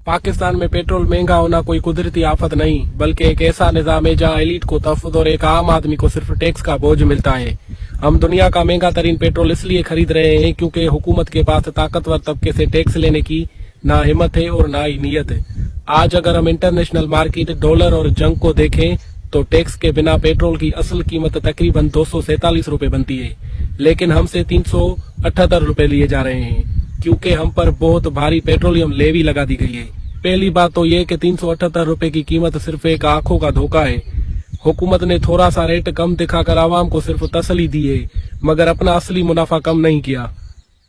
पाकिस्तान में पेट्रोल महंगा होना कोई कुदरती आफत नहीं, बल्कि एक ऐसा निजाम है जहाँ एलिट को तहफ्फुज़ और एक आम आदमी को सिर्फ टैक्स का बोझ मिलता है। हम दुनिया का महंगा तरीन पेट्रोल इसलिए खरीद रहे हैं क्योंकि हुकूमत के पास ताकतवर तबके से टैक्स लेने की ना हिम्मत है और ना ही नीयत है। आज अगर हम इंटरनेशनल मार्केट, डॉलर और जंग को देखें तो टैक्स के बिना पेट्रोल की असल कीमत तकरीबन 247 रुपए बनती है, लेकिन हमसे 378 रुपए लिए जा रहे हैं क्योंकि हम पर बहुत भारी पेट्रोलियम लेवी लगा दी गई है। पहली बात तो ये कि 378 रुपए की कीमत सिर्फ एक आंखों का धोखा है। हुकूमत ने थोड़ा सा रेट कम दिखाकर आवाम को सिर्फ तसली दी है, मगर अपना असली मुनाफा कम नहीं किया।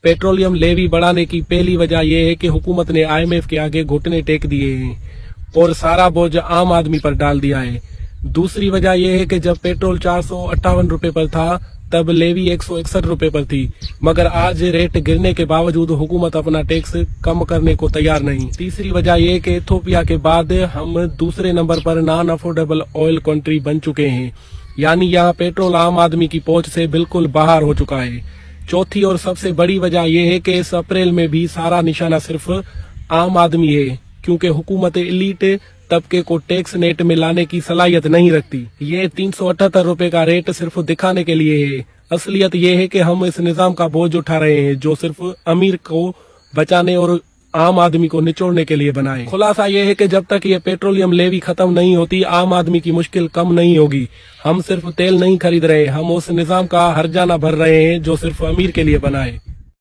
पेट्रोलियम लेवी बढ़ाने की पहली वजह यह है कि हुकूमत ने IMF के आगे घुटने टेक दिए हैं और सारा बोझ आम आदमी पर डाल दिया है। दूसरी वजह यह है कि जब पेट्रोल 458 रुपए पर था तब लेवी 161 रुपए पर थी, मगर आज रेट गिरने के बावजूद हुकूमत अपना टैक्स कम करने को तैयार नहीं। तीसरी वजह यह कि इथियोपिया के बाद हम दूसरे नंबर पर नॉन अफोर्डेबल ऑयल कंट्री बन चुके हैं, यानी यहाँ पेट्रोल आम आदमी की पहुंच से बिल्कुल बाहर हो चुका है। चौथी और सबसे बड़ी वजह यह है कि इस अप्रैल में भी सारा निशाना सिर्फ आम आदमी है, क्योंकि हुकूमत एलीट तबके को टैक्स नेट में लाने की सलाहियत नहीं रखती। ये 378 रुपए का रेट सिर्फ दिखाने के लिए है। असलियत ये है कि हम इस निजाम का बोझ उठा रहे हैं जो सिर्फ अमीर को बचाने और आम आदमी को निचोड़ने के लिए बनाए। खुलासा ये है कि जब तक ये पेट्रोलियम लेवी खत्म नहीं होती, आम आदमी की मुश्किल कम नहीं होगी। हम सिर्फ तेल नहीं खरीद रहे, हम उस निजाम का हर्जाना भर रहे हैं जो सिर्फ अमीर के लिए बना है।